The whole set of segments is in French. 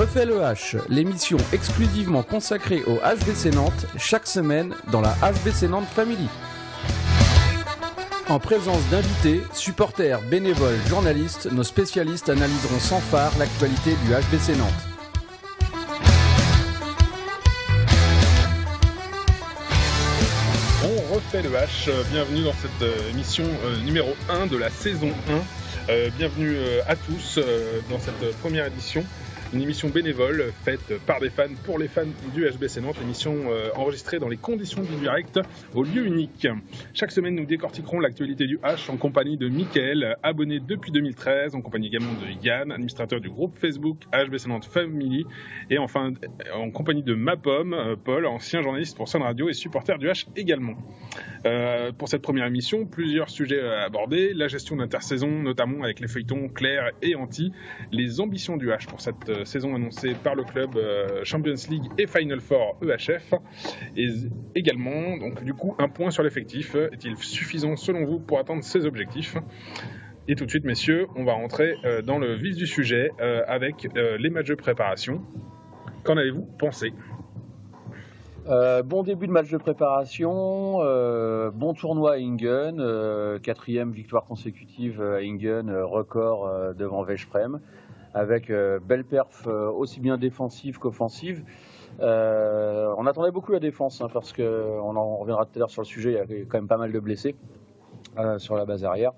refait le H, l'émission exclusivement consacrée au HBC Nantes, chaque semaine dans la HBC Nantes Family. En présence d'invités, supporters, bénévoles, journalistes, nos spécialistes analyseront sans phare l'actualité du HBC Nantes. On refait le H, bienvenue dans cette émission numéro 1 de la saison 1. Bienvenue à tous dans cette première édition. Une émission bénévole faite par des fans pour les fans du HBC Nantes, émission enregistrée dans les conditions du direct au lieu unique. Chaque semaine, nous décortiquerons l'actualité du H en compagnie de Mickaël, abonné depuis 2013, en compagnie également de Yann, administrateur du groupe Facebook HBC Nantes Family, et enfin en compagnie de Mapom, Paul, ancien journaliste pour Sun Radio et supporter du H également. Pour cette première émission, plusieurs sujets à aborder, la gestion d'intersaison, notamment avec les feuilletons Claire et Anti, les ambitions du H pour cette saison annoncée par le club Champions League et Final Four EHF, et également donc du coup un point sur l'effectif. Est-il suffisant selon vous pour atteindre ces objectifs? Et tout de suite, messieurs, on va rentrer dans le vif du sujet avec les matchs de préparation. Qu'en avez-vous pensé? Bon début de match de préparation, bon tournoi à Ingen, 4e victoire consécutive à Ingen, record devant Veszprém, avec belle perf aussi bien défensive qu'offensive. On attendait beaucoup la défense, parce qu'on en reviendra tout à l'heure sur le sujet, il y avait quand même pas mal de blessés sur la base arrière.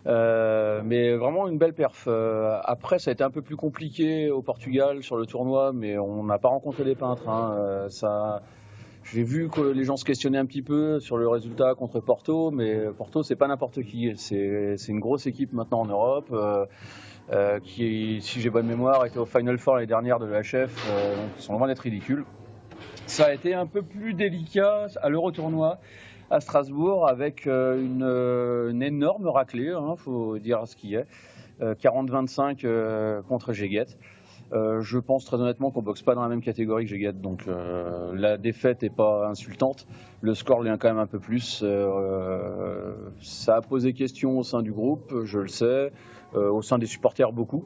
Mais vraiment une belle perf. Après, ça a été un peu plus compliqué au Portugal sur le tournoi, mais on n'a pas rencontré des peintres. J'ai vu que les gens se questionnaient un petit peu sur le résultat contre Porto, mais Porto, c'est pas n'importe qui. C'est une grosse équipe maintenant en Europe, qui, si j'ai bonne mémoire, était au Final Four l'année dernière de l'EHF, donc ils sont loin d'être ridicules. Ça a été un peu plus délicat à l'Euro-tournoi à Strasbourg, avec une énorme raclée, faut dire ce qui est, 40-25 contre Szeged. Je pense très honnêtement qu'on ne boxe pas dans la même catégorie que Szeged, donc la défaite n'est pas insultante, le score l'est quand même un peu plus. Ça a posé question au sein du groupe, je le sais, au sein des supporters beaucoup,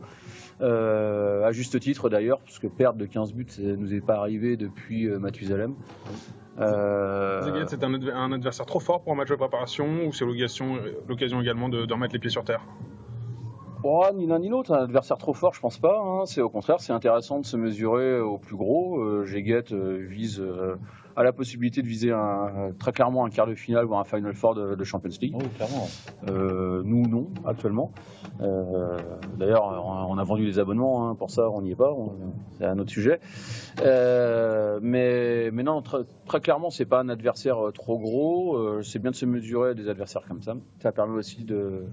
à juste titre d'ailleurs, parce que perdre de 15 buts, ça ne nous est pas arrivé depuis Mathusalem. Szeged, c'est un adversaire trop fort pour un match de préparation, ou c'est l'occasion également de remettre les pieds sur terre? Ni l'un ni l'autre, un adversaire trop fort, je pense pas. C'est au contraire, c'est intéressant de se mesurer au plus gros. Szeged vise à la possibilité de viser très clairement un quart de finale ou un Final Four de Champions League. Oh, clairement. Nous, non, actuellement. D'ailleurs, on a vendu des abonnements, pour ça, on n'y est pas. C'est un autre sujet. Mais non, très clairement, c'est pas un adversaire trop gros. C'est bien de se mesurer à des adversaires comme ça. Ça permet aussi de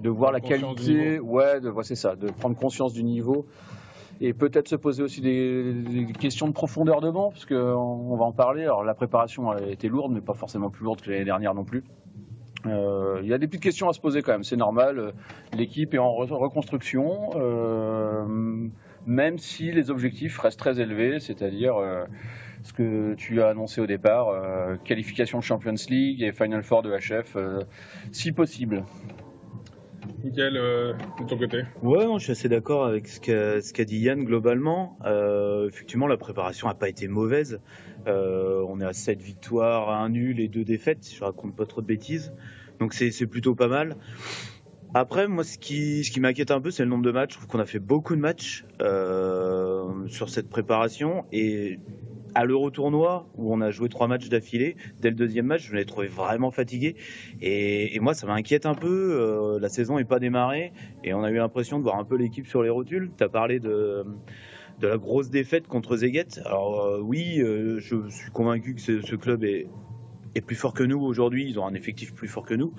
voir la qualité, c'est ça, de prendre conscience du niveau et peut-être se poser aussi des questions de profondeur de banc, parce qu'on va en parler. Alors la préparation a été lourde, mais pas forcément plus lourde que l'année dernière non plus. Il y a des petites questions à se poser quand même, c'est normal. L'équipe est en reconstruction, même si les objectifs restent très élevés, c'est-à-dire ce que tu as annoncé au départ, qualification de Champions League et Final Four de HF, si possible. Mickaël, de ton côté? Ouais, je suis assez d'accord avec ce qu'a dit Yann globalement. Effectivement, la préparation n'a pas été mauvaise. On est à 7 victoires, 1 nul et 2 défaites, si je raconte pas trop de bêtises. Donc c'est plutôt pas mal. Après, moi, ce qui m'inquiète un peu, c'est le nombre de matchs. Je trouve qu'on a fait beaucoup de matchs sur cette préparation, et à l'Euro-tournoi, où on a joué 3 matchs d'affilée, dès le deuxième match, je l'ai trouvé vraiment fatigué. Et moi, ça m'inquiète un peu. La saison n'est pas démarrée et on a eu l'impression de voir un peu l'équipe sur les rotules. Tu as parlé de la grosse défaite contre Szeged. Alors oui, je suis convaincu que ce club est plus fort que nous aujourd'hui, ils ont un effectif plus fort que nous.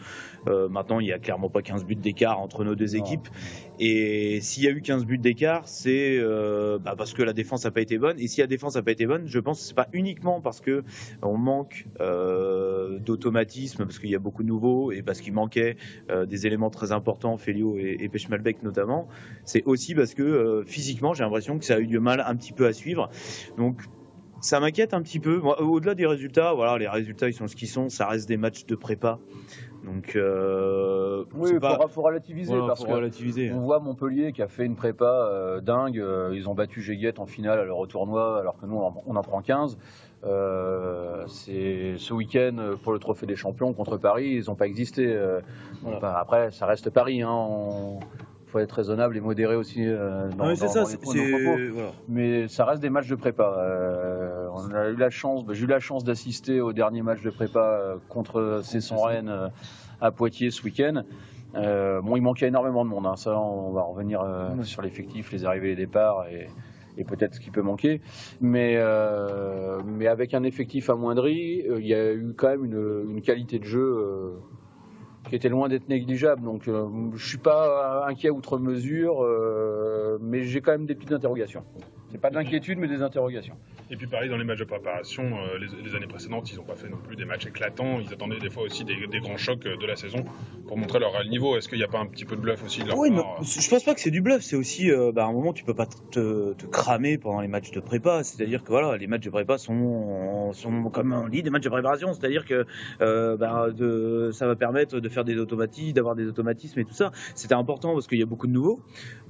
Maintenant, il n'y a clairement pas 15 buts d'écart entre nos deux équipes. Et s'il y a eu 15 buts d'écart, c'est parce que la défense n'a pas été bonne. Et si la défense n'a pas été bonne, je pense que ce n'est pas uniquement parce qu'on manque d'automatisme, parce qu'il y a beaucoup de nouveaux, et parce qu'il manquait des éléments très importants, Félio et Pechmelbeck notamment. C'est aussi parce que physiquement, j'ai l'impression que ça a eu du mal un petit peu à suivre. Donc, Ça m'inquiète un petit peu. Moi, au-delà des résultats, voilà, les résultats ils sont ce qu'ils sont. Ça reste des matchs de prépa. Donc, oui, il faut relativiser parce relativiser. On voit Montpellier qui a fait une prépa dingue. Ils ont battu Géguette en finale à leur tournoi, alors que nous on en prend 15. C'est ce week-end pour le Trophée des Champions contre Paris, ils n'ont pas existé. Voilà. Après, ça reste Paris. Il faut être raisonnable et modéré aussi dans les propos. Voilà. Mais ça reste des matchs de prépa. J'ai eu la chance d'assister au dernier match de prépa contre Cesson-Rennes à Poitiers ce week-end. Il manquait énormément de monde. Ça, on va revenir sur l'effectif, les arrivées et les départs et peut-être ce qui peut manquer. Mais avec un effectif amoindri, il y a eu quand même une qualité de jeu qui était loin d'être négligeable. Donc je ne suis pas inquiet outre mesure, mais j'ai quand même des petites interrogations. C'est pas de l'inquiétude, mais des interrogations. Et puis pareil, dans les matchs de préparation, les années précédentes, ils n'ont pas fait non plus des matchs éclatants. Ils attendaient des fois aussi des grands chocs de la saison pour montrer leur réel niveau. Est-ce qu'il n'y a pas un petit peu de bluff aussi de leur part? Non, je pense pas que c'est du bluff. C'est aussi, à un moment, tu peux pas te cramer pendant les matchs de prépa. C'est-à-dire que voilà, les matchs de prépa sont comme on dit, des matchs de préparation. C'est-à-dire que ça va permettre de faire des automatismes, d'avoir des automatismes et tout ça. C'était important parce qu'il y a beaucoup de nouveaux.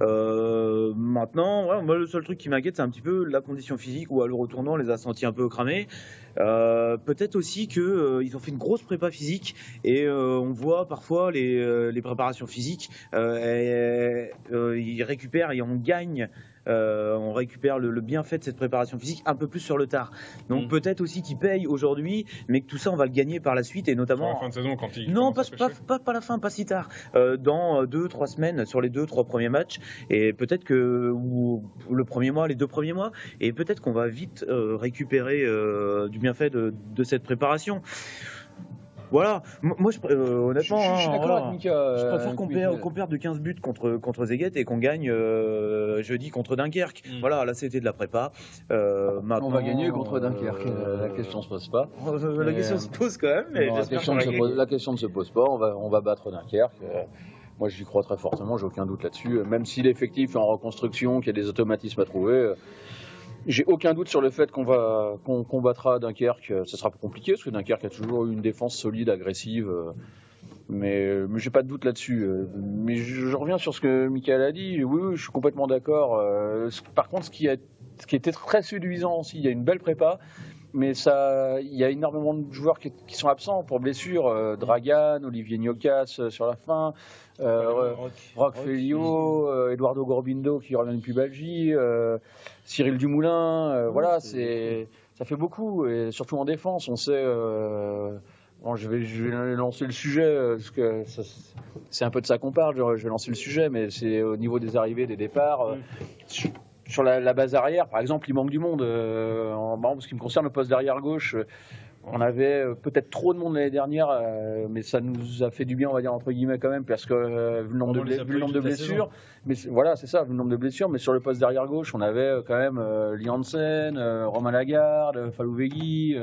Maintenant, voilà, moi, le seul truc qui m'inquiète, c'est un petit peu la condition physique où à l'Eurotournoi on les a sentis un peu cramés. Peut-être aussi qu'ils ont fait une grosse prépa physique et on voit parfois les préparations physiques, ils récupèrent et on gagne. On récupère le bienfait de cette préparation physique un peu plus sur le tard. Donc peut-être aussi qu'ils payent aujourd'hui, mais que tout ça on va le gagner par la suite et notamment. Sur la fin de saison quand ils. Non, pas la fin, pas si tard. Dans 2-3 semaines sur les 2-3 premiers matchs et peut-être que ou le premier mois, les 2 premiers mois, et peut-être qu'on va vite récupérer du bienfait de cette préparation. Voilà, moi honnêtement, je suis d'accord avec Mika. Je préfère qu'on perde de 15 buts contre Szeged et qu'on gagne jeudi contre Dunkerque. Voilà, là c'était de la prépa. Maintenant, on va gagner contre Dunkerque. La question se pose pas. La question se pose quand même. Mais non, la question ne se pose pas. On va battre Dunkerque. Moi, j'y crois très fortement. J'ai aucun doute là-dessus. Même si l'effectif est en reconstruction, qu'il y a des automatismes à trouver. J'ai aucun doute sur le fait qu'on combattra Dunkerque. Ça sera compliqué parce que Dunkerque a toujours eu une défense solide, agressive. Mais j'ai pas de doute là-dessus. Mais je reviens sur ce que Michael a dit. Oui, je suis complètement d'accord. Par contre, ce qui était très séduisant aussi, il y a une belle prépa. Mais il y a énormément de joueurs qui sont absents pour blessure. Dragan, Olivier Gnocas sur la fin, Roch Felio, Eduardo Gorbindo qui revient depuis Belgique, Cyril Dumoulin. Voilà, ça fait beaucoup, et surtout en défense. On sait. Je vais lancer le sujet, parce que c'est un peu de ça qu'on parle. Je vais lancer le sujet, mais c'est au niveau des arrivées, des départs. Sur la base arrière, par exemple, il manque du monde. En ce qui me concerne, le poste d'arrière gauche, on avait peut-être trop de monde l'année dernière, mais ça nous a fait du bien, on va dire entre guillemets quand même, parce que vu le nombre de blessures. Mais voilà, c'est ça, vu le nombre de blessures. Mais sur le poste d'arrière gauche, on avait quand même Liansen, Romain Lagarde, Falouvegui,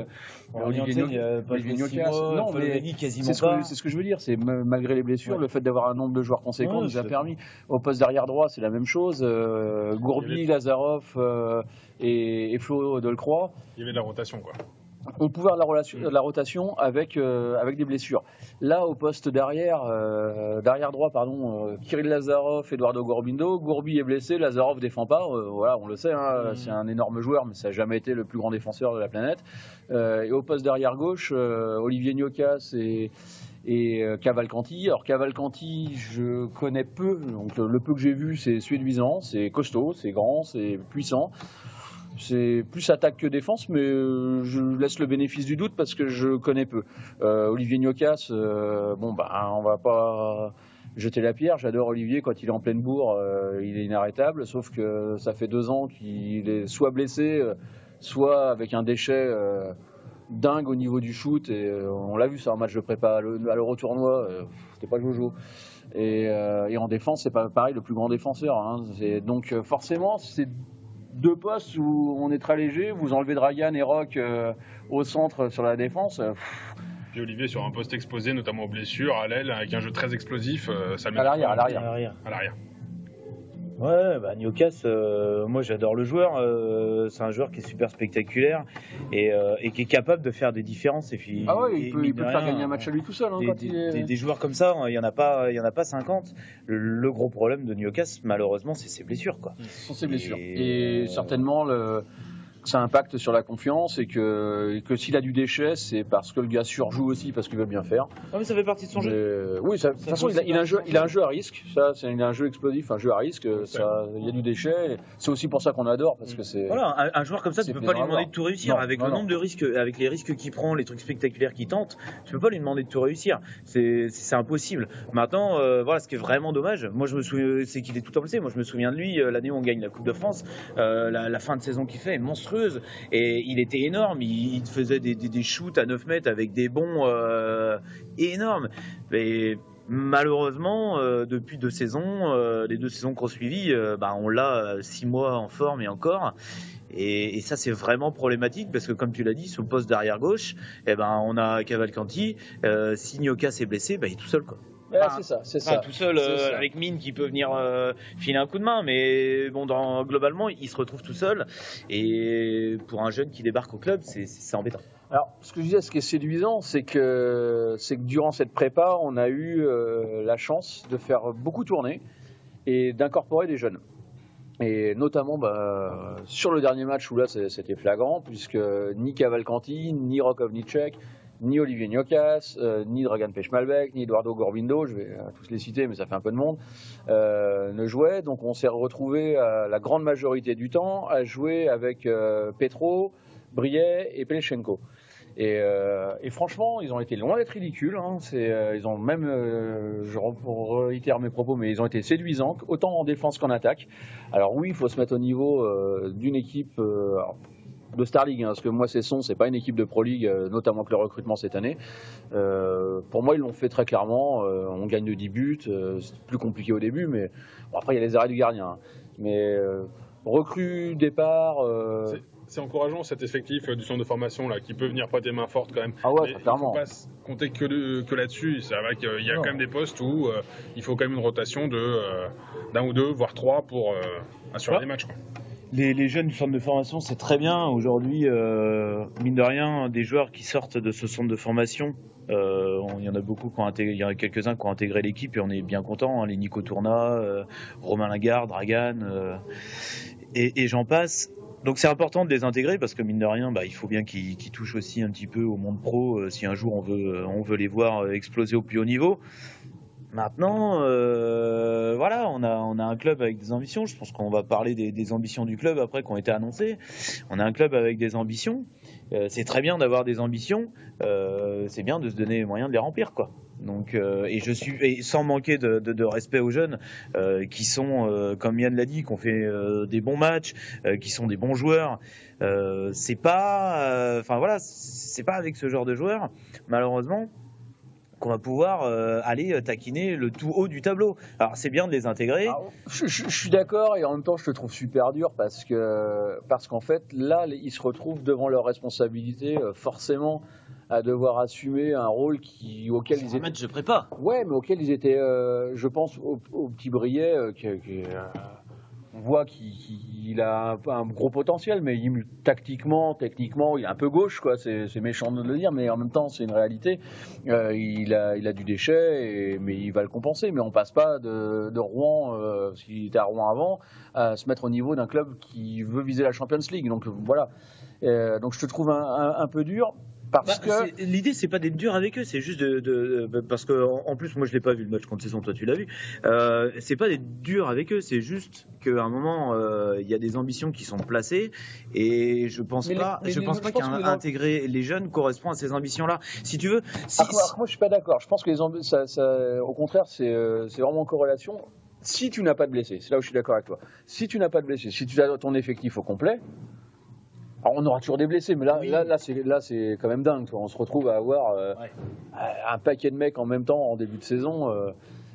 Olivier Gnocas. Non, mais c'est ce que je veux dire. C'est malgré les blessures, le fait d'avoir un nombre de joueurs conséquent nous a permis. Au poste d'arrière droit, c'est la même chose. Gourbi, Lazarov et Flo Delcroix. Il y avait de la rotation, quoi. On pouvait avoir la rotation avec des blessures. Là, au poste d'arrière droit, Kirill Lazarov, Eduardo Gorbindo. Gourbi est blessé, Lazarov défend pas. Voilà, on le sait, c'est un énorme joueur, mais ça n'a jamais été le plus grand défenseur de la planète. Et au poste d'arrière gauche, Olivier Gnocas et Cavalcanti. Alors Cavalcanti, je connais peu, donc le peu que j'ai vu, c'est séduisant, c'est costaud, c'est grand, c'est puissant. C'est plus attaque que défense, mais je laisse le bénéfice du doute parce que je connais peu. Olivier Gnocas, on va pas jeter la pierre. J'adore Olivier quand il est en pleine bourre, il est inarrêtable. Sauf que ça fait 2 ans qu'il est soit blessé, soit avec un déchet dingue au niveau du shoot. Et on l'a vu sur un match de prépa à l'Eurotournoi, c'était pas Jojo. Et en défense, c'est pas pareil, le plus grand défenseur. Donc forcément, c'est 2 postes où on est très léger, vous enlevez Dragan et Roch au centre sur la défense. Puis Olivier sur un poste exposé, notamment aux blessures, à l'aile, avec un jeu très explosif, ça le met à l'arrière. À l'arrière. Ouais, bah Newcastle, moi j'adore le joueur. C'est un joueur qui est super spectaculaire et qui est capable de faire des différences. Et puis, Ah ouais, il mine peut de faire rien, gagner un match à lui tout seul. Hein, quand il est... des joueurs comme ça, il y en a pas 50. Le gros problème de Newcastle, malheureusement, c'est ses blessures, quoi. Ce sont ses blessures. Et Et certainement, ça impacte sur la confiance et que s'il a du déchet, c'est parce que le gars surjoue aussi, parce qu'il veut bien faire. Non, mais ça fait partie de son jeu. Oui, de toute façon, il a un jeu à risque. Il a un jeu explosif, un jeu à risque. Il y a du déchet. C'est aussi pour ça qu'on adore, parce que c'est. Voilà, un joueur comme ça, tu peux pas lui demander de tout réussir. Non, avec non, le nombre de risques, avec les risques qu'il prend, les trucs spectaculaires qu'il tente, tu peux pas lui demander de tout réussir. C'est impossible. Maintenant, voilà, ce qui est vraiment dommage, moi je me souviens, c'est qu'il est tout le temps blessé. Moi je me souviens de lui, l'année où on gagne la Coupe de France, la fin de saison qu'il fait est monstrueuse. Et il était énorme, il faisait des shoots à 9 mètres avec des bonds énormes. Mais malheureusement, depuis 2 saisons, les 2 saisons qu'on suivi, on l'a 6 mois en forme et encore. Et ça c'est vraiment problématique parce que comme tu l'as dit, sur le poste d'arrière gauche, on a Cavalcanti. Si Nyoka est blessé, il est tout seul, quoi. Ouais, c'est ça. Tout seul, avec Mine qui peut venir filer un coup de main, mais bon, globalement, il se retrouve tout seul. Et pour un jeune qui débarque au club, c'est embêtant. Alors, ce que je disais, ce qui est séduisant, c'est que durant cette prépa, on a eu la chance de faire beaucoup tourner et d'incorporer des jeunes. Et notamment sur le dernier match où là c'était flagrant, puisque ni Cavalcanti, ni Rakovnicek, ni Olivier Nyokas, ni Dragan Pechmalbek, ni Eduardo Gorbindo, je vais tous les citer mais ça fait un peu de monde, ne jouaient. Donc on s'est retrouvé la grande majorité du temps à jouer avec Petro, Briet et Pelechenko. Et franchement, ils ont été loin d'être ridicules. Hein. Ils ont même, je réitère mes propos, mais ils ont été séduisants, autant en défense qu'en attaque. Alors oui, il faut se mettre au niveau d'une équipe de Star League, hein, parce que moi, c'est pas une équipe de Pro League, notamment que le recrutement cette année. Pour moi, ils l'ont fait très clairement. On gagne de 10 buts, c'est plus compliqué au début, mais bon, après, il y a les arrêts du gardien. Hein. Mais recrue, départ... C'est encourageant cet effectif du centre de formation là, qui peut venir prêter main forte quand même. Ah ouais, mais clairement. Il ne faut pas compter que là-dessus. C'est vrai qu'il y a quand même des postes où il faut quand même une rotation d'un ou deux, voire 3 pour assurer les matchs, quoi. Les jeunes du centre de formation, c'est très bien. Aujourd'hui, mine de rien, des joueurs qui sortent de ce centre de formation, il y en a beaucoup qui ont intégré, il y en a quelques-uns qui ont intégré l'équipe et on est bien contents. Hein, les Nico Tourna, Romain Lagarde, Dragan, et j'en passe. Donc c'est important de les intégrer parce que mine de rien, il faut bien qu'ils touchent aussi un petit peu au monde pro si un jour on veut les voir exploser au plus haut niveau. Maintenant, voilà, on a un club avec des ambitions. Je pense qu'on va parler des ambitions du club après qui ont été annoncées. On a un club avec des ambitions. C'est très bien d'avoir des ambitions. C'est bien de se donner les moyens de les remplir, quoi. Donc, et sans manquer de respect aux jeunes qui sont, comme Yann l'a dit, qui ont fait des bons matchs, qui sont des bons joueurs. C'est pas, c'est pas avec ce genre de joueurs, malheureusement, qu'on va pouvoir aller taquiner le tout haut du tableau. Alors c'est bien de les intégrer. Alors, je suis d'accord et en même temps je te trouve super dur parce qu'en fait là ils se retrouvent devant leurs responsabilités forcément à devoir assumer un rôle auquel ils étaient. Un match de prépa. Ouais, mais auquel ils étaient. Je pense au petit Briet on voit qu'il a un gros potentiel, mais tactiquement, techniquement, il est un peu gauche, quoi. C'est méchant de le dire, mais en même temps, c'est une réalité. Il a du déchet, mais il va le compenser. Mais on passe pas de Rouen, s'il était à Rouen avant, à se mettre au niveau d'un club qui veut viser la Champions League. Donc voilà. Donc je te trouve un peu dur. Parce que l'idée c'est pas d'être dur avec eux, c'est juste parce que en plus moi je l'ai pas vu le match contre saison, toi tu l'as vu. C'est pas d'être dur avec eux, c'est juste qu'à un moment il y a des ambitions qui sont placées et je pense pas qu'intégrer les jeunes correspond à ces ambitions là. Si tu veux. Moi je suis pas d'accord. Je pense que au contraire c'est vraiment en corrélation. Si tu n'as pas de blessés, c'est là où je suis d'accord avec toi. Si tu n'as pas de blessés, si tu as ton effectif au complet. Alors on aura toujours des blessés, mais là c'est quand même dingue. On se retrouve à avoir un paquet de mecs en même temps en début de saison.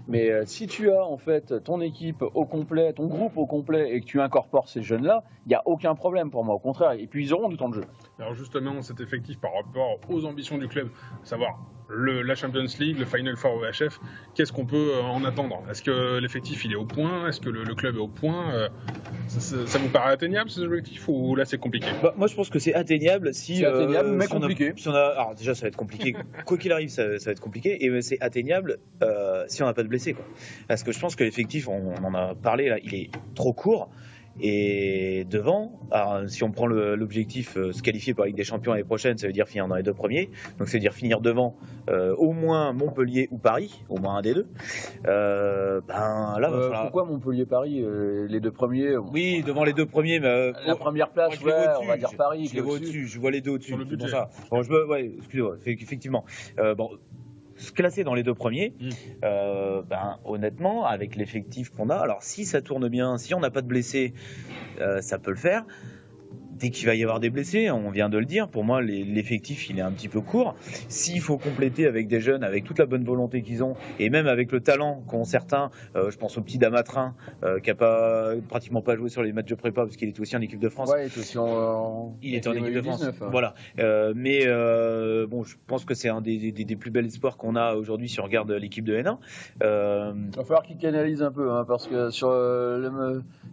Mais si tu as en fait ton équipe au complet, ton groupe au complet, et que tu incorpores ces jeunes-là, il n'y a aucun problème pour moi. Au contraire, et puis ils auront du temps de jeu. Alors justement, cet effectif par rapport aux ambitions du club, à savoir la Champions League, le Final Four au HF, qu'est-ce qu'on peut en attendre? Est-ce que l'effectif il est au point? Est-ce que le club est au point? Ça vous paraît atteignable ces objectifs ou là c'est compliqué? Moi je pense que c'est atteignable si. C'est atteignable, mais si on a- compliqué. si on a- alors déjà ça va être compliqué. Quoi qu'il arrive, ça va être compliqué. Et c'est atteignable si on n'a pas de blessés, quoi. Parce que je pense que l'effectif, on en a parlé là, il est trop court. Et devant, alors, si on prend l'objectif se qualifier pour la Ligue des Champions l'année prochaine, ça veut dire finir dans les 2 premiers. Donc ça veut dire finir devant au moins Montpellier ou Paris, au moins un des deux. Là, va falloir... Pourquoi Montpellier-Paris, les 2 premiers Oui, devant les 2 premiers, mais la première place, moi, je les vois on va dire Paris. Je les vois au-dessus, je vois les 2 au-dessus. Sur le C'est pour budget. ça. Bon, excusez-moi, effectivement. Se classer dans les 2 premiers, honnêtement, avec l'effectif qu'on a, alors si ça tourne bien, si on n'a pas de blessés, ça peut le faire. Dès qu'il va y avoir des blessés, on vient de le dire, pour moi l'effectif il est un petit peu court. S'il faut compléter avec des jeunes, avec toute la bonne volonté qu'ils ont, et même avec le talent qu'ont certains, je pense au petit Damatrin, qui a pratiquement pas joué sur les matchs de prépa parce qu'il était aussi en équipe de France. Ouais, il était aussi Il était en équipe de France. 19, hein. Voilà. Je pense que c'est un des plus bels espoirs qu'on a aujourd'hui si on regarde l'équipe de N1. Il va falloir qu'il canalise un peu, hein, parce que sur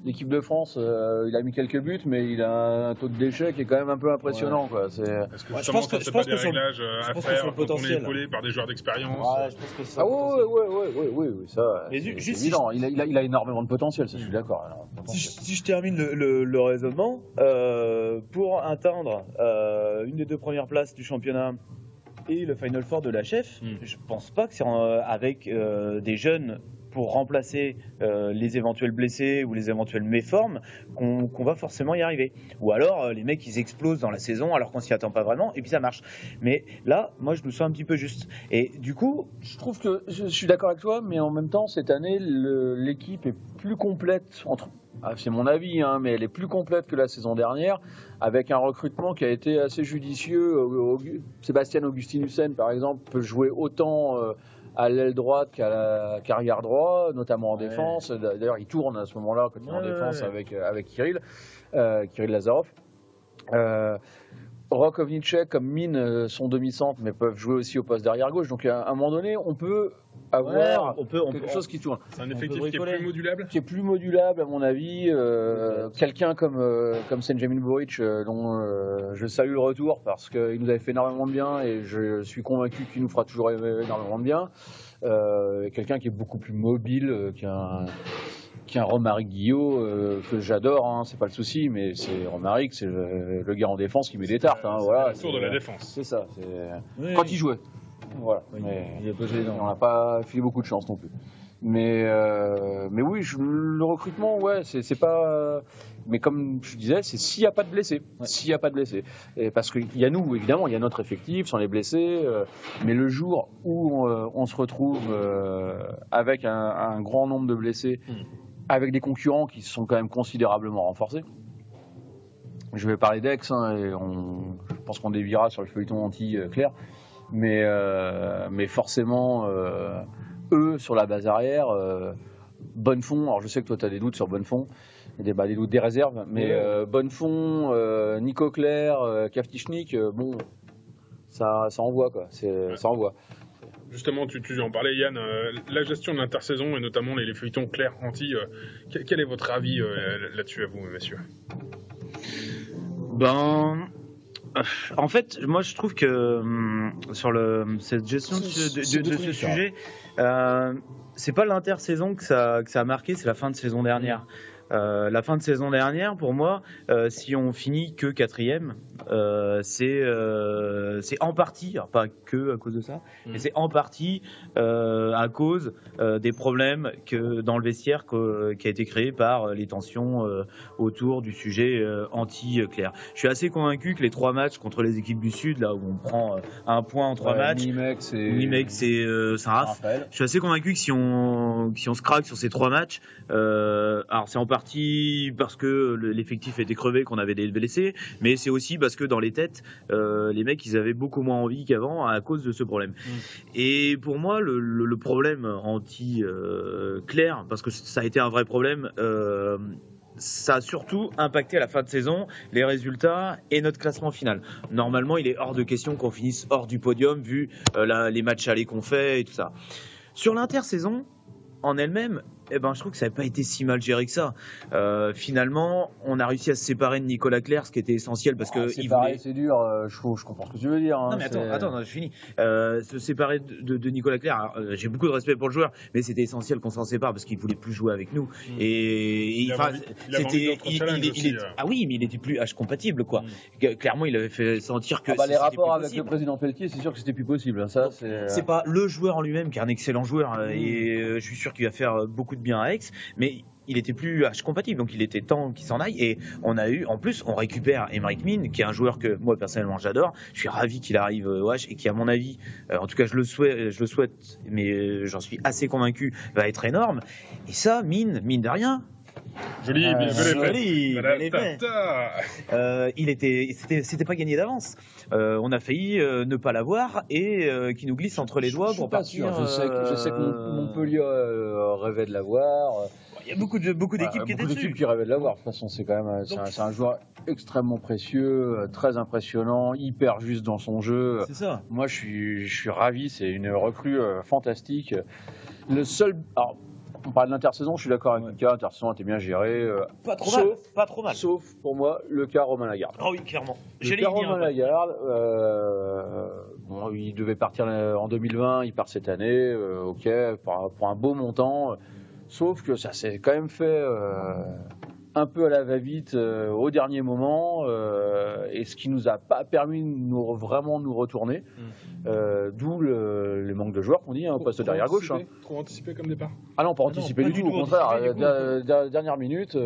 l'équipe de France, il a mis quelques buts, mais il a un taux de déchets qui est quand même un peu impressionnant. Quoi. Est-ce que Ouais, justement je pense que- ça, je c'est pense pas des que sur- réglages je à pense que sur faire le quand on est potentiel. épaulé par des joueurs d'expérience? Je pense que ça. Ah oui, ça, Mais c'est juste évident. Il a énormément de potentiel, ça, je suis d'accord. Alors, Si je termine le raisonnement, pour atteindre une des 2 premières places du championnat et le Final Four de la chef, je pense pas que c'est avec des jeunes pour remplacer les éventuels blessés ou les éventuelles méformes qu'on va forcément y arriver. Ou alors les mecs ils explosent dans la saison alors qu'on s'y attend pas vraiment et puis ça marche. Mais là, moi je me sens un petit peu juste. Et du coup, je trouve que je suis d'accord avec toi, mais en même temps, cette année, l'équipe est plus complète. C'est mon avis, hein, mais elle est plus complète que la saison dernière, avec un recrutement qui a été assez judicieux. Sébastien Augustinussen, par exemple, peut jouer autant à l'aile droite qu'à l'arrière droit, notamment en défense. D'ailleurs, il tourne à ce moment-là quand il est en défense avec Kirill Lazarov. Rokovnicek comme Mine sont demi-centre, mais peuvent jouer aussi au poste d'arrière gauche. Donc à un moment donné, on peut avoir quelque chose qui tourne. C'est un effectif qui est plus modulable? Qui est plus modulable à mon avis. Quelqu'un comme Senjamin Boric, dont je salue le retour parce qu'il nous avait fait énormément de bien et je suis convaincu qu'il nous fera toujours énormément de bien. Quelqu'un qui est beaucoup plus mobile qu'un Romaric Guillot, que j'adore, hein, c'est pas le souci, mais c'est Romaric, c'est le gars en défense qui met des tartes. Hein, voilà, le tour de la défense. C'est ça. Quand il jouait. Voilà. Oui, mais il a posé les dents. on n'a pas filé beaucoup de chance non plus. Mais oui, le recrutement, ouais, c'est pas. Mais comme je disais, c'est s'il n'y a pas de blessés. Ouais. S'il n'y a pas de blessés. Et parce qu'il y a nous, évidemment, il y a notre effectif sans les blessés. Mais le jour où on se retrouve avec un grand nombre de blessés, avec des concurrents qui se sont quand même considérablement renforcés. Je vais parler d'Aix, hein, et je pense qu'on déviera sur le feuilleton anti-Claire. Mais forcément, eux, sur la base arrière, Bonnefond, alors je sais que toi tu as des doutes sur Bonnefond, des doutes, des réserves, mais Bonnefond, Nico Claire, Kaftichnik, bon, ça envoie quoi, ça envoie. Justement, tu en parlais, Yann, la gestion de l'intersaison et notamment les feuilletons Claire anti, quel est votre avis là-dessus à vous, messieurs? En fait, moi je trouve que sur cette gestion de ce sujet, c'est pas l'intersaison que ça a marqué, c'est la fin de saison dernière. La fin de saison dernière, pour moi, si on finit que 4e, c'est en partie, alors pas que à cause de ça, mais c'est en partie à cause des problèmes que dans le vestiaire qui a été créé par les tensions autour du sujet anti-Claire. Je suis assez convaincu que les 3 matchs contre les équipes du Sud, là où on prend 1 point en 3 matchs, Nimex c'est Saint-Raph. Je suis assez convaincu que si on se craque sur ces 3 matchs, alors c'est en partie parce que l'effectif était crevé, qu'on avait des blessés, mais c'est aussi parce que dans les têtes, les mecs ils avaient beaucoup moins envie qu'avant à cause de ce problème. Et pour moi, le problème anti-Claire, parce que ça a été un vrai problème, ça a surtout impacté à la fin de saison les résultats et notre classement final. Normalement, il est hors de question qu'on finisse hors du podium vu les matchs allés qu'on fait et tout ça. Sur l'intersaison en elle-même, je trouve que ça n'a pas été si mal géré que ça. Finalement, on a réussi à se séparer de Nicolas Clerc, ce qui était essentiel parce que séparer, c'est dur. Je comprends ce que tu veux dire. Non mais attends, je finis. Se séparer de Nicolas Clerc, j'ai beaucoup de respect pour le joueur, mais c'était essentiel qu'on s'en sépare parce qu'il voulait plus jouer avec nous. Il ah oui, mais il était plus H compatible quoi. Clairement, il avait fait sentir que les rapports avec le président Pelletier, c'est sûr que c'était plus possible. Ça, c'est pas le joueur en lui-même qui est un excellent joueur et je suis sûr qu'il va faire beaucoup de bien à Aix, mais il était plus H compatible, donc il était temps qu'il s'en aille. Et on récupère Aymeric Mine, qui est un joueur que moi personnellement j'adore. Je suis ravi qu'il arrive au H et qui, à mon avis, en tout cas je le souhaite, mais j'en suis assez convaincu, va être énorme. Et ça, mine de rien. Joli, c'était pas gagné d'avance. On a failli ne pas l'avoir et qui nous glisse entre les doigts pour partir. Je sais que Montpellier rêvait de l'avoir. Il y a beaucoup d'équipes qui étaient dessus. D'équipes qui rêvaient de l'avoir. De toute façon, c'est quand même c'est un joueur extrêmement précieux, très impressionnant, hyper juste dans son jeu. C'est ça. Moi, je suis ravi. C'est une recrue fantastique. Le seul. Alors, on parle de l'intersaison, je suis d'accord avec Lucas, l'intersaison était bien gérée. Pas trop mal. Sauf, pour moi, le cas Romain Lagarde. Ah oui, clairement. Le cas Romain Lagarde, il devait partir en 2020, il part cette année, ok, pour un beau montant. Sauf que ça s'est quand même fait un peu à la va-vite au dernier moment, et ce qui nous a pas permis de vraiment nous retourner. D'où le manque de joueurs qu'on dit au poste derrière gauche. Trop anticipé comme départ. Ah non, pas anticipé du tout, au contraire, dernière minute.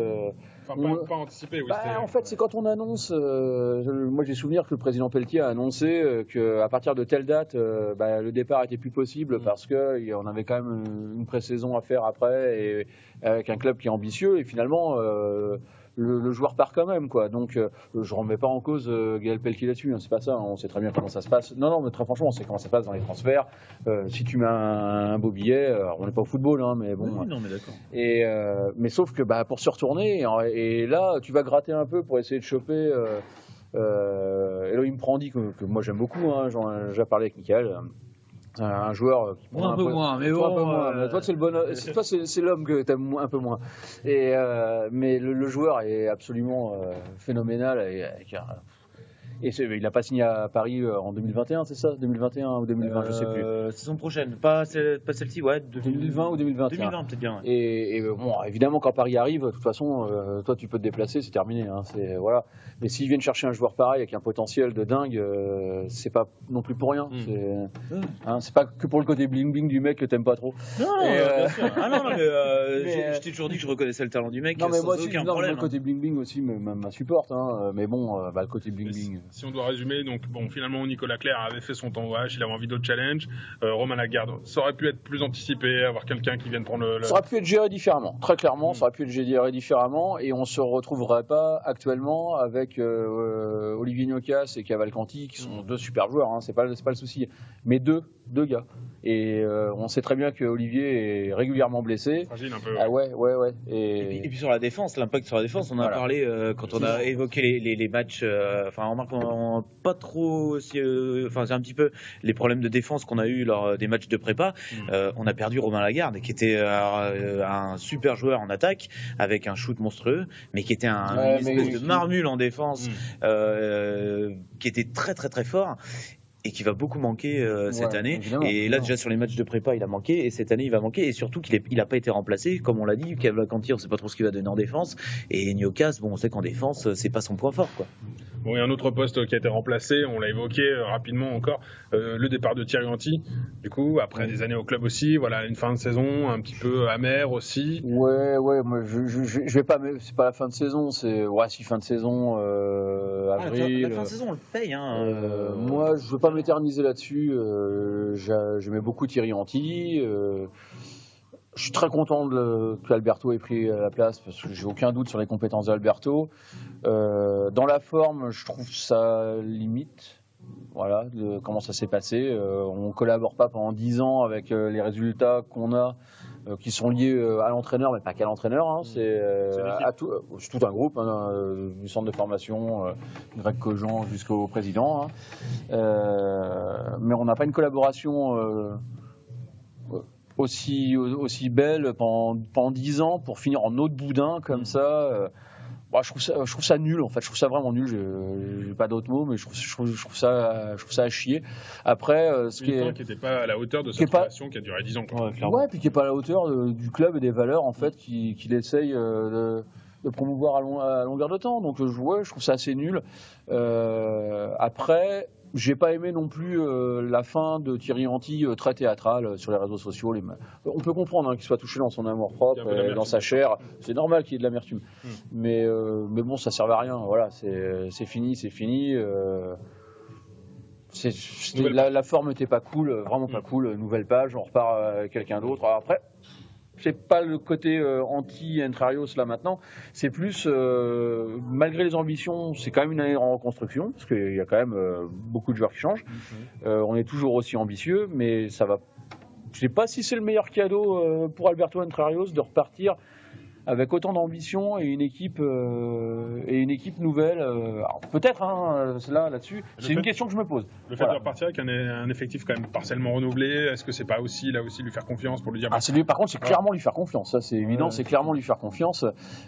Pas anticipé, oui. En fait, c'est quand on annonce. Moi, j'ai souvenir que le président Pelletier a annoncé qu'à partir de telle date, le départ était plus possible parce qu'on avait quand même une pré-saison à faire après, et avec un club qui est ambitieux. Et finalement, le joueur part quand même, quoi. Donc, je ne remets pas en cause Gaël Pelletier là-dessus. C'est pas ça. On sait très bien comment ça se passe. Non, mais très franchement, on sait comment ça se passe dans les transferts. Si tu mets un beau billet, on n'est pas au football, mais bon. Oui, non, mais d'accord. Mais sauf que pour se retourner, et là, tu vas gratter un peu pour essayer de choper. Elohim Prandi, que moi j'aime beaucoup. J'en ai déjà parlé avec Michael. Un joueur qui un peu moins, mais bon. Toi, c'est l'homme que t'aimes un peu moins. Mais le joueur est absolument phénoménal. Il n'a pas signé à Paris en 2021, c'est ça 2021 ou 2020, je sais plus. Saison prochaine, pas celle-ci, ouais. 2020 ou 2021. 2020 peut-être bien. Ouais. Et évidemment, quand Paris arrive, de toute façon, toi tu peux te déplacer, c'est terminé. Voilà. Mais s'ils viennent chercher un joueur pareil avec un potentiel de dingue, c'est pas non plus pour rien. C'est pas que pour le côté bling bling du mec que t'aimes pas trop. Non, bien sûr. Je t'ai toujours dit que je reconnaissais le talent du mec. Non, mais moi aussi, aucun problème. Le côté bling bling aussi m'insupporte. Mais bon, le côté bling bling. Si on doit résumer, donc finalement Nicolas Clerc avait fait son temps au H, il avait envie d'autres challenges. Romain Lagarde, ça aurait pu être plus anticipé, avoir quelqu'un qui vienne prendre le. Ça aurait pu être géré différemment, très clairement, ça aurait pu être géré différemment, et on se retrouverait pas actuellement avec Olivier Gnocas et Cavalcanti, qui sont deux super joueurs, c'est pas le souci, mais deux gars. Et on sait très bien que Olivier est régulièrement blessé. Fragile un peu. Ah ouais. Et puis sur la défense, l'impact sur la défense, on en a parlé quand on a évoqué les matchs. On remarque pas trop. C'est un petit peu les problèmes de défense qu'on a eu lors des matchs de prépa. On a perdu Romain Lagarde, qui était un super joueur en attaque avec un shoot monstrueux, mais qui était une espèce de marmule en défense, qui était très très très fort. Et qui va beaucoup manquer cette année. Et là, déjà sur les matchs de prépa, il a manqué. Et cette année, il va manquer. Et surtout qu'il n'a pas été remplacé. Comme on l'a dit, Cavalcanti, on ne sait pas trop ce qu'il va donner en défense. Et Gnocas, on sait qu'en défense, c'est pas son point fort, quoi. Bon, il y a un autre poste qui a été remplacé, on l'a évoqué rapidement encore, le départ de Thierry Anti. Du coup, après des années au club aussi, voilà, une fin de saison un petit peu amère aussi. Ouais, moi je vais pas, c'est pas la fin de saison, c'est si fin de saison, avril. La fin de saison, on le paye. Moi, je veux pas m'éterniser là-dessus. J'aimais beaucoup Thierry Anti. Je suis très content qu'Alberto ait pris la place parce que j'ai aucun doute sur les compétences d'Alberto. Dans la forme, je trouve ça limite. Voilà, comment ça s'est passé. On collabore pas pendant 10 ans avec les résultats qu'on a. qui sont liés à l'entraîneur, mais pas qu'à l'entraîneur. Hein, c'est tout un groupe, hein, du centre de formation, Greg Cogent jusqu'au président. Hein. Mais on n'a pas une collaboration aussi belle pendant 10 ans pour finir en eau de boudin comme ça. Je trouve ça nul, en fait. Je trouve ça vraiment nul. J'ai pas d'autres mots, mais je trouve ça à chier. Après, qui n'était pas à la hauteur de cette relation qui a duré 10 ans. Ouais, puis qui n'est pas à la hauteur du club et des valeurs en fait qu'il essaye de promouvoir à longueur de temps. Donc je trouve ça assez nul. Après, j'ai pas aimé non plus la fin de Thierry Henty très théâtrale sur les réseaux sociaux. On peut comprendre qu'il soit touché dans son amour-propre, dans sa chair. C'est normal qu'il y ait de l'amertume. Mais bon, ça ne servait à rien. Voilà, c'est fini, c'est fini. La forme n'était pas cool, vraiment pas cool. Nouvelle page, on repart avec quelqu'un d'autre. Alors après, c'est pas le côté anti-Entre-Rios là maintenant, c'est plus, malgré les ambitions, c'est quand même une année en reconstruction, parce qu'il y a quand même beaucoup de joueurs qui changent. On est toujours aussi ambitieux, mais ça va. Je sais pas si c'est le meilleur cadeau pour Alberto Entre-Rios de repartir avec autant d'ambition et une équipe nouvelle. Alors, peut-être, hein, là-dessus, c'est une question que je me pose. Le fait de repartir avec un effectif quand même partiellement renouvelé, est-ce que c'est pas aussi lui faire confiance pour lui dire... Par contre, c'est clairement lui faire confiance. Ça, c'est évident, c'est clairement lui faire confiance,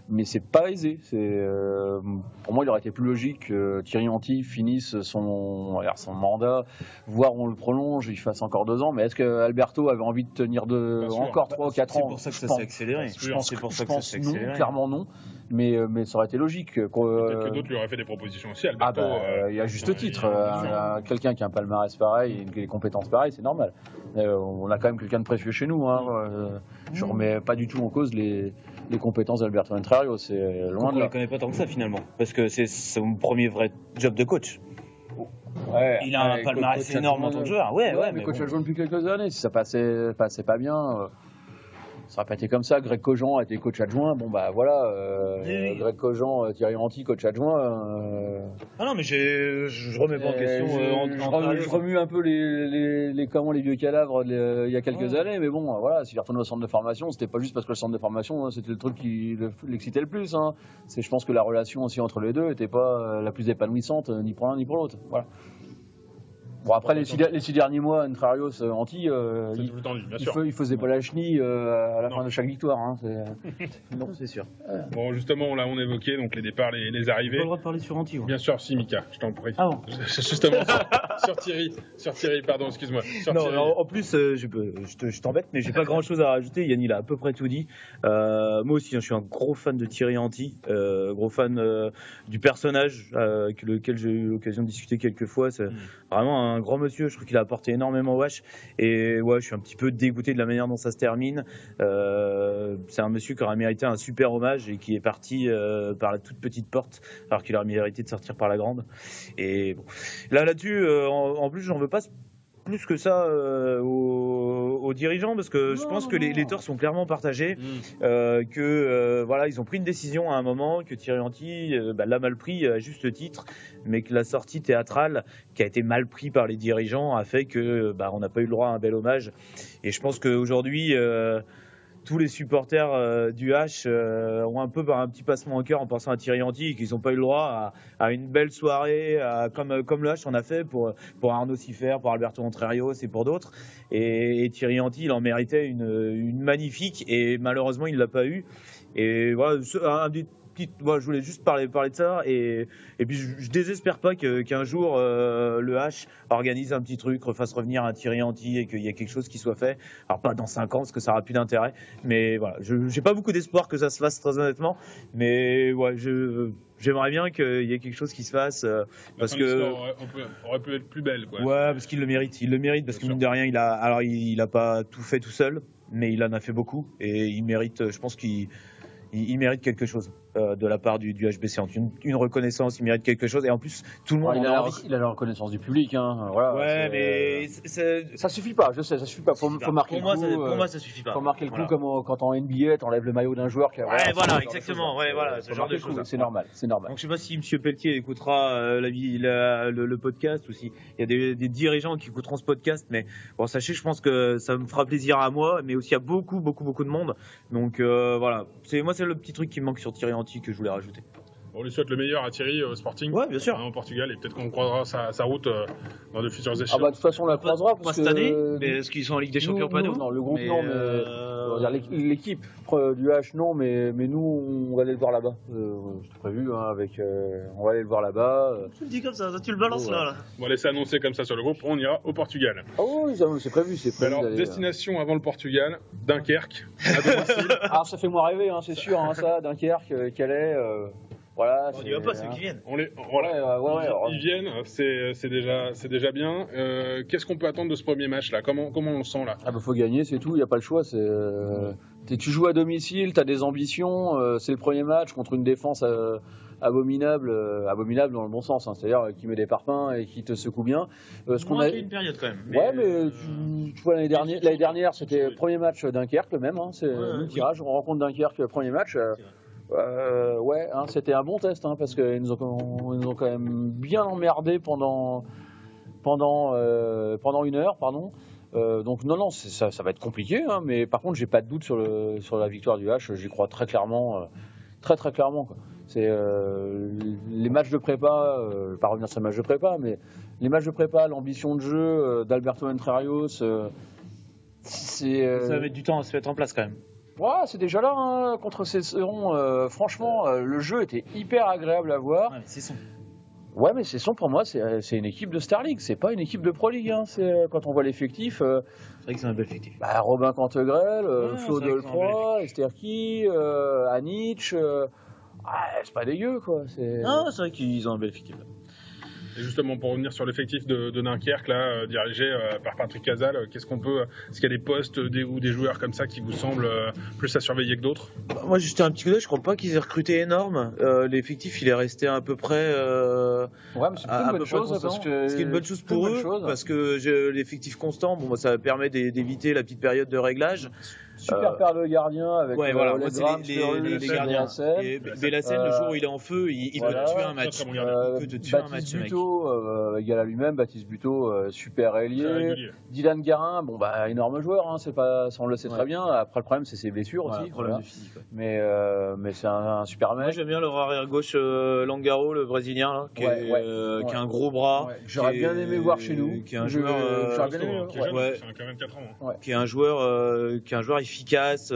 mais c'est pas aisé. Pour moi, il aurait été plus logique que Thierry Henty finisse son mandat, voire on le prolonge, il fasse encore 2 ans. Mais est-ce que Alberto avait envie de tenir encore 3 ou 4 ans? C'est pour ça que ça s'est accéléré. Je pense non, clairement non, mais ça aurait été logique. Peut-être que d'autres lui auraient fait des propositions aussi, Alberto. Il y a juste titre. Quelqu'un qui a un palmarès pareil et des compétences pareilles, c'est normal. On a quand même quelqu'un de précieux chez nous. Hein. Je ne remets pas du tout en cause les compétences d'Alberto Entre-Rios. C'est loin de là. On ne les connaît pas tant que ça finalement, parce que c'est son premier vrai job de coach. Ouais, il a un palmarès énorme en tant que joueur. Mais coach adjoint depuis quelques années. Si ça passait pas bien... Ça n'a pas été comme ça. Greg Cogent a été coach adjoint. Bon, bah voilà. Greg Cogent, Thierry Henty, coach adjoint. Ah non, mais je remets pas en question. Je remue un peu les vieux cadavres il y a quelques années. Mais bon, voilà, s'il est retourné au centre de formation, c'était pas juste parce que le centre de formation, c'était le truc qui l'excitait le plus. Hein. Je pense que la relation aussi entre les deux n'était pas la plus épanouissante, ni pour l'un ni pour l'autre. Voilà. Bon, après, les 6 derniers mois, Entre-Rios, Henty, il faisait pas la chenille à la fin de chaque victoire. Hein, non, c'est sûr. Bon, justement, là, on évoquait donc les départs, les arrivées. Tu as le droit de parler sur Henty. Bien sûr, si, Mika, je t'en prie. Ah bon. Justement, sur Thierry, pardon, excuse-moi. En plus, je t'embête, mais j'ai pas grand-chose à rajouter. Yann, il a à peu près tout dit. Moi aussi, je suis un gros fan de Thierry Henty, gros fan du personnage avec lequel j'ai eu l'occasion de discuter quelques fois. C'est vraiment un grand monsieur, je trouve qu'il a apporté énormément au Wash et je suis un petit peu dégoûté de la manière dont ça se termine. C'est un monsieur qui aurait mérité un super hommage et qui est parti par la toute petite porte alors qu'il aurait mérité de sortir par la grande. Et bon, là-dessus, en plus, j'en veux pas plus que ça aux dirigeants parce que je pense que les torts sont clairement partagés, ils ont pris une décision à un moment que Thierry Henty l'a mal pris à juste titre, mais que la sortie théâtrale qui a été mal prise par les dirigeants a fait que on n'a pas eu le droit à un bel hommage. Et je pense qu'aujourd'hui tous les supporters du H ont un peu un petit passement au cœur en pensant à Thierry Henty et qu'ils n'ont pas eu le droit à une belle soirée comme le H en a fait pour Arnaud Siffert, pour Alberto Entre-Rios et pour d'autres. Et Thierry Henty, il en méritait une magnifique et malheureusement, il ne l'a pas eu. Et voilà, je voulais juste parler de ça et puis je désespère pas qu'un jour le H organise un petit truc, fasse revenir un Thierry Henty et qu'il y ait quelque chose qui soit fait. Alors pas dans 5 ans parce que ça aura plus d'intérêt, mais voilà, j'ai pas beaucoup d'espoir que ça se fasse très honnêtement, mais j'aimerais bien qu'il y ait quelque chose qui se fasse parce que aurait pu être plus belle quoi. Ouais, parce qu'il le mérite parce que mine de rien il a pas tout fait tout seul, mais il en a fait beaucoup et il mérite, je pense qu'il mérite quelque chose. de la part du HBC. Une reconnaissance, il mérite quelque chose. Et en plus, tout le monde en a envie. Il a la reconnaissance du public. Hein. Voilà, ouais, mais ça suffit pas. Je sais, ça suffit pas. Faut marquer pour le coup. Pour moi, ça suffit pas. Faut marquer le coup comme quand en NBA, t'enlèves le maillot d'un joueur. Voilà, exactement. Ce genre de choses. C'est normal. Donc je sais pas si M. Pelletier écoutera le podcast ou s'il y a des dirigeants qui écouteront ce podcast. Mais bon, sachez, je pense que ça me fera plaisir à moi, mais aussi à beaucoup de monde. Donc voilà. Moi, c'est le petit truc qui me manque sur Thierry Anti que je voulais rajouter. On lui souhaite le meilleur à Thierry au Sporting. Ouais, bien sûr. Au Portugal, et peut-être qu'on croisera sa route dans de futures échéances. De toute façon, on la croisera. Pas cette année, mais est-ce qu'ils sont en Ligue des Champions, pas nous? Non, le groupe, non, mais l'équipe du H, non, mais nous, on va aller le voir là-bas. C'est prévu, on va aller le voir là-bas. Tu le dis comme ça, tu le balances là. On va laisser annoncer comme ça sur le groupe, on ira au Portugal. Ah oui, c'est prévu. Alors, destination avant le Portugal, Dunkerque, à domicile. Ah, ça fait moi rêver, c'est sûr, ça, Dunkerque, Calais. Voilà, on n'y va pas, ceux qui viennent. Ils viennent, c'est déjà bien. Qu'est-ce qu'on peut attendre de ce premier match là ? Comment on le sent là ? Faut gagner, c'est tout, il n'y a pas le choix. Tu joues à domicile, tu as des ambitions, c'est le premier match contre une défense abominable dans le bon sens, c'est-à-dire qui met des parpaings et qui te secoue bien. Une période quand même. Mais tu vois, l'année dernière c'était le premier match Dunkerque, le même, c'est le tirage, on rencontre Dunkerque, premier match. C'était un bon test parce qu'ils nous ont quand même bien emmerdé pendant 1 heure, pardon. Donc non, ça va être compliqué, mais par contre j'ai pas de doute sur la victoire du H, j'y crois très clairement, très clairement quoi. C'est les matchs de prépa, je vais pas revenir sur les matchs de prépa, mais les matchs de prépa, l'ambition de jeu d'Alberto Entrerrios, ça va mettre du temps à se mettre en place quand même. Ouais, c'est déjà là contre Cesseron. Franchement, le jeu était hyper agréable à voir. Ouais, mais c'est son. Ouais, mais Cesseron pour moi, c'est une équipe de Star League. C'est pas une équipe de Pro League. Quand on voit l'effectif. C'est vrai que c'est un bel effectif. Robin Cantegrel, Flo Delproy, Esterki, Anic. C'est pas dégueu quoi. Non, c'est vrai qu'ils ont un bel effectif. Et justement, pour revenir sur l'effectif de Dunkerque, là, dirigé par Patrick Casal, est-ce qu'il y a des postes ou des joueurs comme ça qui vous semblent plus à surveiller que d'autres ? Moi, j'ai jeté un petit coup d'œil, je crois pas qu'ils aient recruté énorme. L'effectif, il est resté à peu près. Ouais, mais c'est une bonne chose, ce qui est une bonne chose pour eux, parce que l'effectif constant, ça permet d'éviter la petite période de réglage. Super paire de gardiens avec les gardiens. Bélassène, le jour où il est en feu, il peut te tuer un match. Il peut te tuer un match, mec. Égal à lui-même, Baptiste Buteau, super ailier. Dylan Garin, énorme joueur, on le sait très bien. Après, le problème, c'est ses blessures aussi. Problème de physique. Mais c'est un super mec. Moi, j'aime bien leur arrière gauche Langaro, le Brésilien, là, qui a un gros bras. J'aurais bien aimé voir chez nous. Qui est un joueur. Qui est un joueur efficace.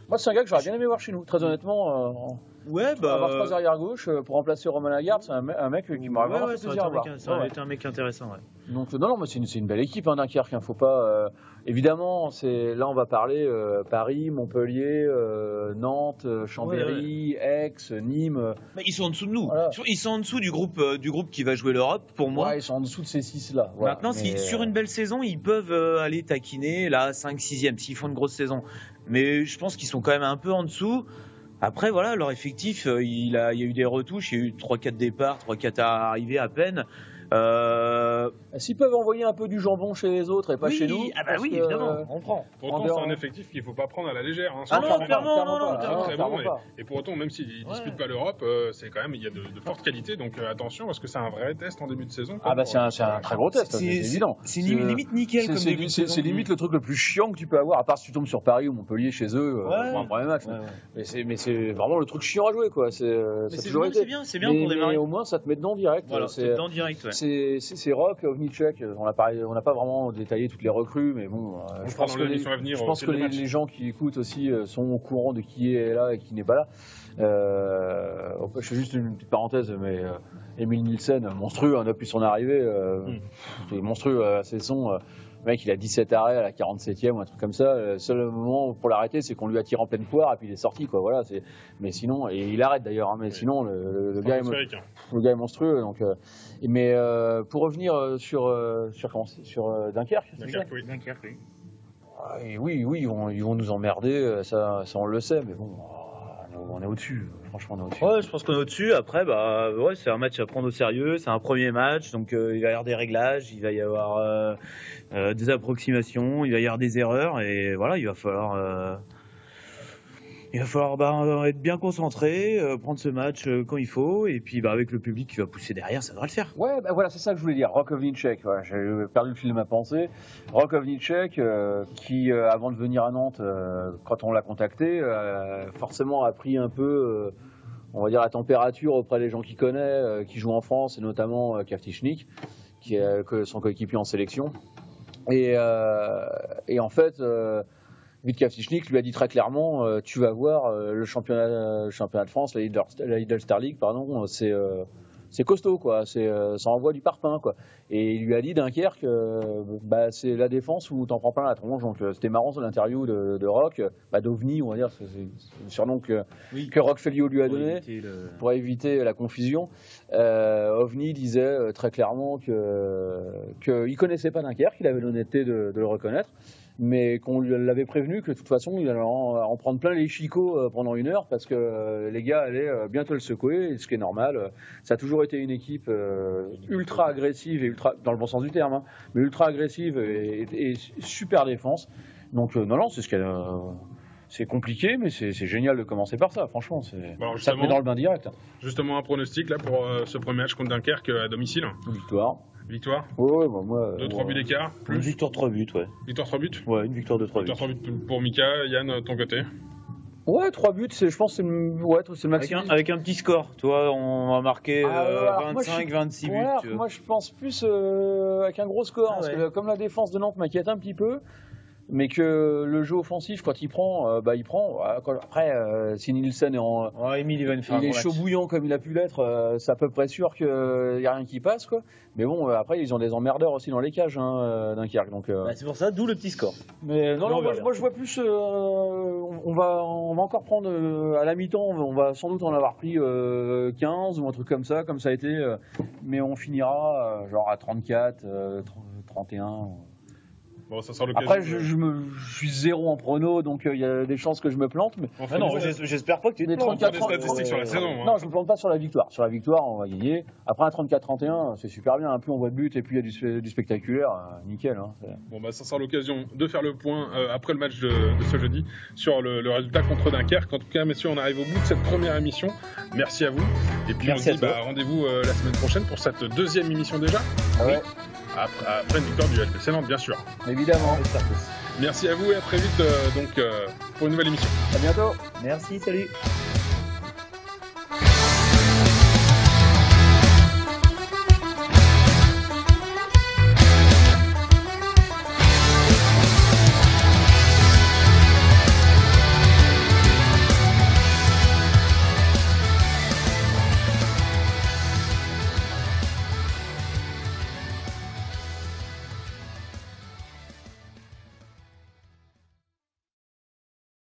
Moi, c'est un gars que j'aurais bien aimé voir chez nous, très honnêtement. Avoir 3 arrière gauche pour remplacer Romain Lagarde, c'est un mec qui m'aurait vraiment fait plaisir à voir. C'est un mec intéressant. Donc non, mais c'est une belle équipe Dunkerque. Faut pas. Évidemment, là on va parler Paris, Montpellier, Nantes, Chambéry, Aix, Nîmes. Mais ils sont en dessous de nous. Voilà. Ils sont en dessous du groupe qui va jouer l'Europe, pour moi. Ouais, ils sont en dessous de ces 6 là. Voilà. Maintenant, sur une belle saison, ils peuvent aller taquiner là 5-6e s'ils font une grosse saison. Mais je pense qu'ils sont quand même un peu en dessous. Après, voilà, leur effectif, il y a eu des retouches, il y a eu 3-4 départs, 3-4 arrivées à peine. S'ils peuvent envoyer un peu du jambon chez les autres et pas chez nous. Évidemment, on prend. Pourtant, c'est un effectif qu'il ne faut pas prendre à la légère. Clairement pas. Et pour autant, même s'ils ne disputent pas l'Europe, il y a de fortes qualités. Donc attention, parce que c'est un vrai test en début de saison. C'est un très gros test, c'est évident. C'est limite nickel comme début de saison. C'est limite le truc le plus chiant que tu peux avoir, à part si tu tombes sur Paris ou Montpellier chez eux pour un premier match. Mais c'est vraiment le truc chiant à jouer, quoi. C'est bien pour démarrer. Mais au moins, ça te met dedans direct. Voilà, c'est dedans direct. C'est Rock, Ovnicek, on n'a pas vraiment détaillé toutes les recrues, mais bon, je pense que les gens qui écoutent aussi sont au courant de qui est là et qui n'est pas là. Je fais juste une petite parenthèse, mais Emile Nielsen, monstrueux, depuis son arrivée, il est monstrueux à saison. Le mec, il a 17 arrêts à la 47e ou un truc comme ça. Le seul moment pour l'arrêter, c'est qu'on lui a tiré en pleine poire et puis il est sorti, quoi. Voilà, mais sinon, et il arrête d'ailleurs, mais sinon, le gars est monstrueux. Donc, mais pour revenir sur Dunkerque, Dunkerque, oui. Et oui, ils vont nous emmerder, ça on le sait, mais bon, on est au-dessus. Franchement, on est au-dessus. Ouais, je pense qu'on est au-dessus. Après, c'est un match à prendre au sérieux. C'est un premier match, donc il va y avoir des réglages, il va y avoir des approximations, il va y avoir des erreurs, et voilà, il va falloir être bien concentré, prendre ce match quand il faut, et puis avec le public qui va pousser derrière, ça devrait le faire. Ouais, voilà, c'est ça que je voulais dire. Rakovnicek, voilà, j'ai perdu le fil de ma pensée. Rakovnicek, qui, avant de venir à Nantes, quand on l'a contacté, forcément a pris un peu, on va dire, la température auprès des gens qu'il connaît, qui jouent en France, et notamment Kavtichnik, qui est son coéquipier en sélection. Et en fait, Kavtichnik lui a dit très clairement, tu vas voir le championnat de France, la Lidl Star League, pardon, c'est costaud, quoi. Ça envoie du parpaing, quoi. Et il lui a dit Dunkerque, c'est la défense où t'en prends plein la tronche. Donc c'était marrant l'interview de Rock, d'OVNI, on va dire, c'est le surnom que Rock Fellio lui a donné pour éviter la confusion. OVNI disait très clairement qu'il connaissait pas Dunkerque, il avait l'honnêteté de le reconnaître, mais qu'on l'avait prévenu que de toute façon il allait en prendre plein les chicots pendant 1 heure, parce que les gars allaient bientôt le secouer, ce qui est normal. Ça a toujours été une équipe ultra agressive, et ultra, dans le bon sens du terme, hein, mais ultra agressive et super défense. Donc non, c'est compliqué, mais c'est génial de commencer par ça, franchement. Ça te met dans le bain direct. Justement, un pronostic là pour ce premier match contre Dunkerque à domicile. Victoire. Ouais, moi. 2-3 buts d'écart. Une victoire 3 buts, ouais. Victoire 3 buts. Ouais, une victoire de 3 buts. Victoire 3 buts pour Mika. Yann, ton côté. Ouais, 3 buts, je pense que c'est le maximum. Avec un petit score, toi, on va marquer 25, 26 buts. Moi, je pense plus avec un gros score, parce que comme la défense de Nantes m'inquiète un petit peu, mais que le jeu offensif, quand il prend, il prend. Après, si Nielsen il est chaud bouillant comme il a pu l'être, c'est à peu près sûr qu'il n'y a rien qui passe, quoi. Mais bon, après, ils ont des emmerdeurs aussi dans les cages, Dunkerque. Donc, c'est pour ça, d'où le petit score. Mais non, moi je vois plus. On va encore prendre à la mi-temps, on va sans doute en avoir pris 15 ou un truc comme ça a été. Mais on finira genre à 34, 31. Bon, ça sera l'occasion. Après, je suis 0 en prono, donc il y a des chances que je me plante. Mais j'espère pas que tu te plantes. Des statistiques sur la saison. Non, je me plante pas sur la victoire. Sur la victoire, on va gagner. Après un 34-31, c'est super bien. Plus on voit de buts et plus il y a du spectaculaire, nickel. Bon, ça sera l'occasion de faire le point après le match de ce jeudi sur le résultat contre Dunkerque. En tout cas, messieurs, on arrive au bout de cette première émission. Merci à vous. Et puis merci, on se dit rendez-vous la semaine prochaine pour cette deuxième émission déjà. Ouais. Après une victoire du LPC Nantes, bien sûr. Évidemment. Merci à vous et à très vite pour une nouvelle émission. À bientôt. Merci, salut.